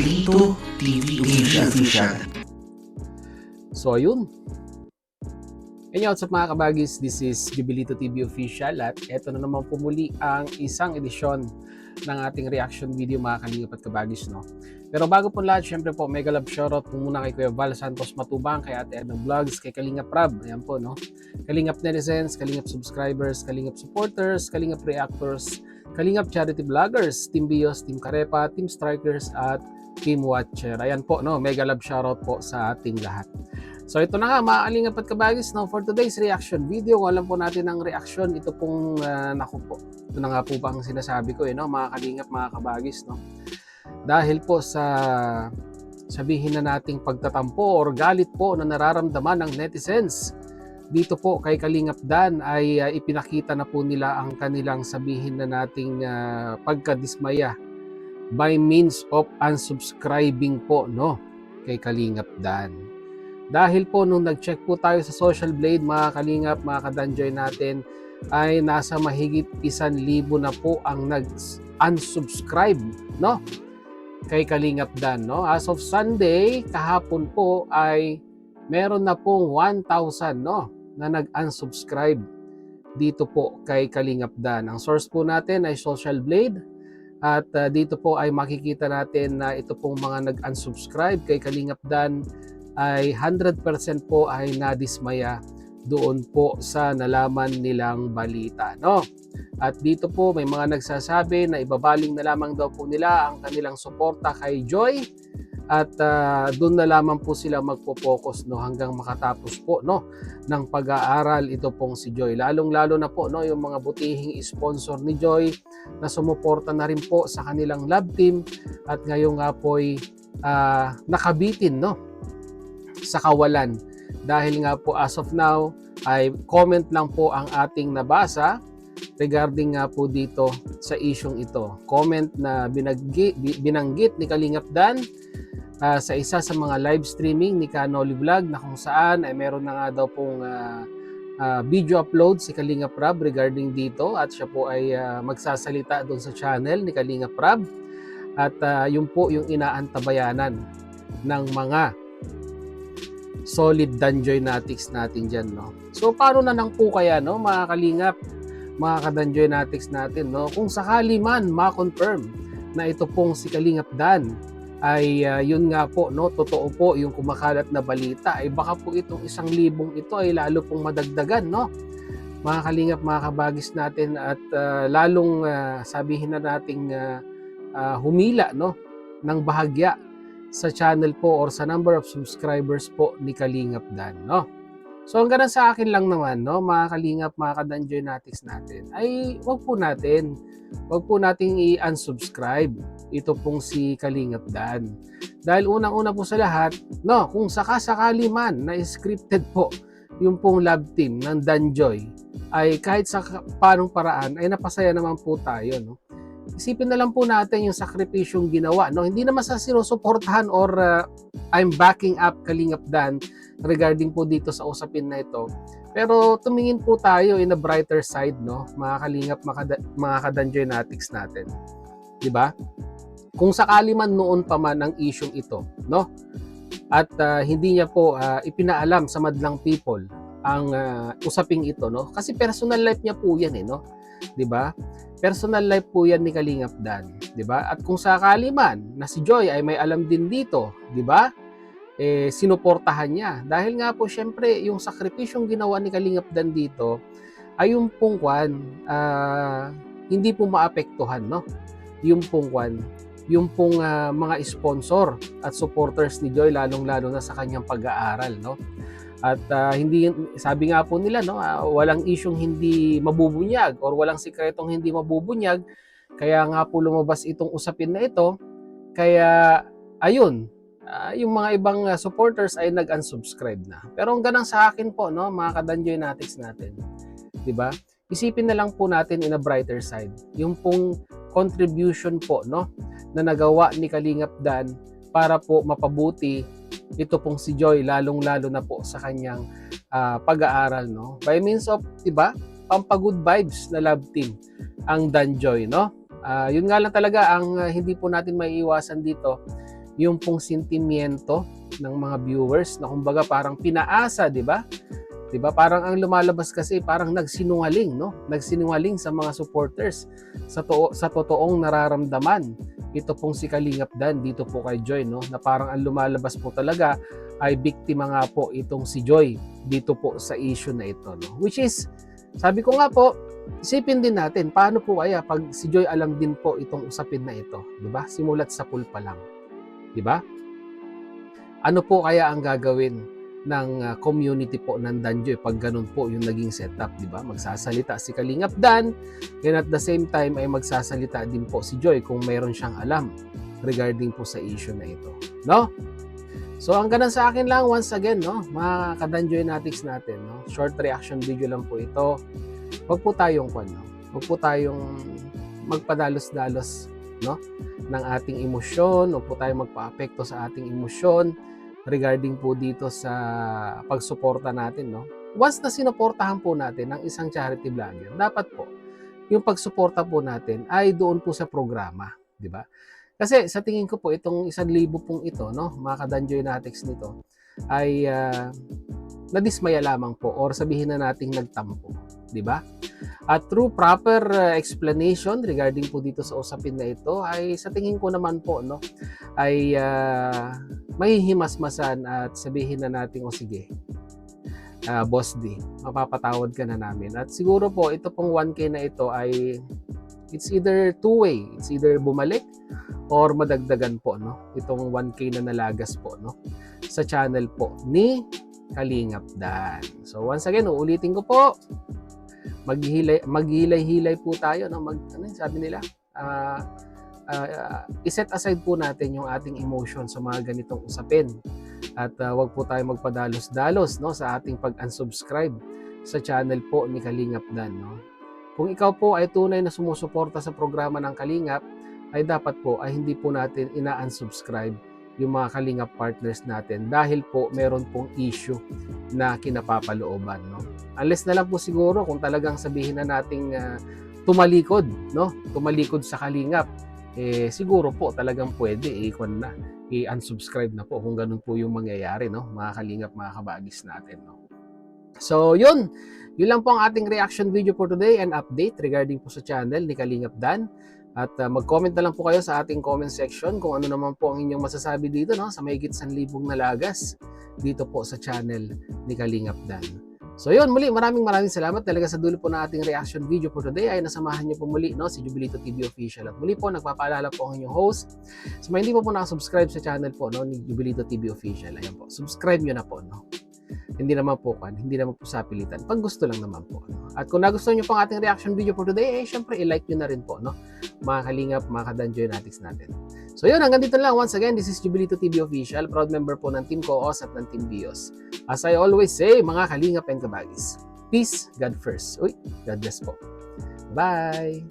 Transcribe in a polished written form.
Gibilito TV Official. So ayun. Hey, what's up mga kabagis? This is Gibilito TV Official at eto na naman po muli ang isang edisyon ng ating reaction video mga kalingap at kabagis, no? Pero bago po lahat, syempre po, mega love shoutout po muna kay Kuya Val Santos Matubang, kay Ate Edna Vlogs, kay Kalingap Rab, ayan po, no? Kalingap netizens, Kalingap subscribers, Kalingap supporters, Kalingap reactors, Kalingap charity vloggers, Team Bios, Team Karepa, Team Strikers at Team Watcher. Ayan po, no? Mega love shoutout po sa ating lahat. So ito na nga mga kalingap at kabagis, no? For today's reaction video, kung alam po natin ang reaction, ito pong naku po. Ito na nga po ba ang sinasabi ko, no? Mga kalingap, mga kabagis, no? Dahil po sa sabihin na nating pagtatampo or galit po na nararamdaman ng netizens dito po kay Kalingap Dan ay ipinakita na po nila ang kanilang sabihin na nating pagkadismaya by means of unsubscribing po, no, kay Kalingap Dan. Dahil po nung nag-check po tayo sa Social Blade mga kalingap, mga kadanjoy natin, ay nasa mahigit 1,000 na po ang nag-unsubscribe, no, kay Kalingap Dan, no. As of Sunday, kahapon po ay meron na pong 1,000, no, na nag-unsubscribe dito po kay Kalingap Dan. Ang source po natin ay Social Blade at dito po ay makikita natin na ito pong mga nag-unsubscribe kay Kalingap Dan ay 100% po ay nadismaya doon po sa nalaman nilang balita, no? At dito po may mga nagsasabi na ibabaling na lamang daw po nila ang kanilang suporta kay Joy at doon na lamang po sila magpo-focus, no, hanggang makatapos po, no, ng pag-aaral ito pong si Joy. Lalong-lalo na po, no, yung mga butihing sponsor ni Joy na sumuporta na rin po sa kanilang lab team at ngayon nga po ay nakabitin, no, sa kawalan. Dahil nga po as of now ay comment lang po ang ating nabasa regarding nga po dito sa isyong ito. Comment na binanggit ni Kalingap Dan sa isa sa mga live streaming ni Kanoli Vlog na kung saan ay meron na nga daw pong video upload si Kalingap Rab regarding dito at siya po ay magsasalita doon sa channel ni Kalingap Rab at yun po yung inaantabayanan ng mga solid danjoy natics natin dyan, no. So paano na lang po kaya, no, mga kalingap, mga kadanjoy natics natin, no, kung sakali man ma-confirm na ito pong si Kalingap Dan ay yun nga po, no, totoo po yung kumakalat na balita, ay baka po itong 1,000 ito ay lalo pong madagdagan, no, mga kalingap, mga kabagis natin at lalong sabihin na nating humila, no, ng bahagya sa channel po or sa number of subscribers po ni Kalingap Dan, no. So hanggang sa akin lang naman, no, mga kalingap, mga kadanjoy natics natin, ay wag po nating i-unsubscribe ito pong si Kalingap Dan. Dahil unang-una po sa lahat, no, kung sakasakali man na scripted po yung pong lab team ng Danjoy, ay kahit sa paanong paraan ay napasaya naman po tayo, no. Isipin na lang po natin yung sakripisyong ginawa, no? Hindi naman sa sinusuportahan or I'm backing up Kalingap Dan regarding po dito sa usapin na ito. Pero tumingin po tayo in a brighter side, no? Mga kalingap, mga kadanjoy natics natin. 'Di ba? Kung sakali man noon pa man ang issue ito, no? At hindi niya po ipinaalam sa madlang people ang usaping ito, no? Kasi personal life niya po 'yan, no? 'Di ba? Personal life po yan ni Kalingap Dan, 'di ba? At kung sakali man na si Joy ay may alam din dito, 'di ba? Sinuportahan niya. Dahil nga po syempre yung sakripisyong ginawa ni Kalingap Dan dito ay yung pong hindi po maapektuhan, no? Yung pong mga sponsor at supporters ni Joy, lalong-lalo na sa kanyang pag-aaral, no? At hindi, sabi nga po nila, no, walang isyong hindi mabubunyag or walang sikretong hindi mabubunyag. Kaya nga po lumabas itong usapin na ito. Kaya ayun, yung mga ibang supporters ay nag-unsubscribe na. Pero ang ganang sa akin po, no, mga kadanjoy natics natin, 'di ba? Isipin na lang po natin in a brighter side yung pong contribution po, no, na nagawa ni Kalingap Dan para po mapabuti ito pong si Joy, lalong-lalo na po sa kanyang pag-aaral, no? By means of, 'di ba, pampagood vibes na love team ang Danjoy, no? Yun nga lang talaga ang hindi po natin maiiwasan dito yung pong sentimiento ng mga viewers na kumbaga parang pinaasa, di ba? Di ba? Parang ang lumalabas kasi parang nagsinungaling, no? Nagsinungaling sa mga supporters sa totoong nararamdaman. Ito pong si Kalingap Dan dito po kay Joy, no? Na parang ang lumalabas po talaga ay biktima nga po itong si Joy dito po sa issue na ito, no? Which is, sabi ko nga po, isipin din natin, paano po kaya pag si Joy alam din po itong usapin na ito, di ba? Simulat sa pool pa lang, di ba? Ano po kaya ang gagawin ng community po ng Danjoy pag ganun po yung naging setup, di ba? Magsasalita si Kalingap Dan, and at the same time ay magsasalita din po si Joy kung mayroon siyang alam regarding po sa issue na ito, no? So ang ganun sa akin lang, once again, no, mga ka-Danjoy Natics natin, no, short reaction video lang po ito. Huwag po tayong huwag po tayong magpadalos-dalos, no, ng ating emosyon, huwag po tayong magpa-apekto sa ating emosyon regarding po dito sa pagsuporta natin, no. Once na sinuportahan po natin ng isang charity vlogger, dapat po yung pagsuporta po natin ay doon po sa programa, di ba? Kasi sa tingin ko po itong 1,000 pong ito, no, mga ka-Danjoy Natics nito ay nadismaya lamang po or sabihin na nating nagtampo, di ba? At through proper explanation regarding po dito sa usapin na ito ay sa tingin ko naman po, no, ay mahihimasmasan at sabihin na natin, o sige, Boss D, mapapatawad ka na namin. At siguro po ito pong 1K na ito ay it's either two-way, it's either bumalik or madagdagan po, no, itong 1K na nalagas po, no, sa channel po ni Kalingap Dan. So once again, uulitin ko po, maghilay-hilay po tayo, no, sabi nila, iset aside po natin yung ating emotion sa mga ganitong usapin at wag po tayo magpadalos-dalos, no, sa ating pag-unsubscribe sa channel po ni Kalingap Dan, no. Kung ikaw po ay tunay na sumusuporta sa programa ng Kalingap, ay dapat po ay hindi po natin ina-unsubscribe yung mga Kalingap partners natin dahil po meron pong issue na kinapapalooban, no. Unless na lang po siguro kung talagang sabihin na nating tumalikod, no, tumalikod sa Kalingap, siguro po talagang pwede i-unsubscribe na po kung ganun po yung mangyayari, no, mga Kalingap, mga kabagis natin, no. So yun lang po ang ating reaction video for today and update regarding po sa channel ni Kalingap Dan. At mag-comment na lang po kayo sa ating comment section kung ano naman po ang inyong masasabi dito, no, sa mahigit 1,000 nalagas dito po sa channel ni Kalingap Dan. So yun, muli maraming salamat talaga sa dulo po ng ating reaction video for today ay nasamahan niyo po muli, no, si Jubilito TV Official. At muli po nagpapaalala po ang inyong host sa mga hindi po nakasubscribe sa channel po, no, ni Jubilito TV Official. Ayan po, subscribe niyo na po, no. Hindi naman po sa pilitan. Pag gusto lang naman po. At kung nagustuhan niyo po ang ating reaction video for today, syempre i-like niyo na rin po, no, mga Kalingap, mga ka-Danjoy Natics natin. So yun, hanggang dito lang. Once again, this is Jubilito TV Official, proud member po ng Team Koos at ng Team Bios. As I always say, mga Kalingap and kabagis, peace, God first. Uy, God bless po. Bye!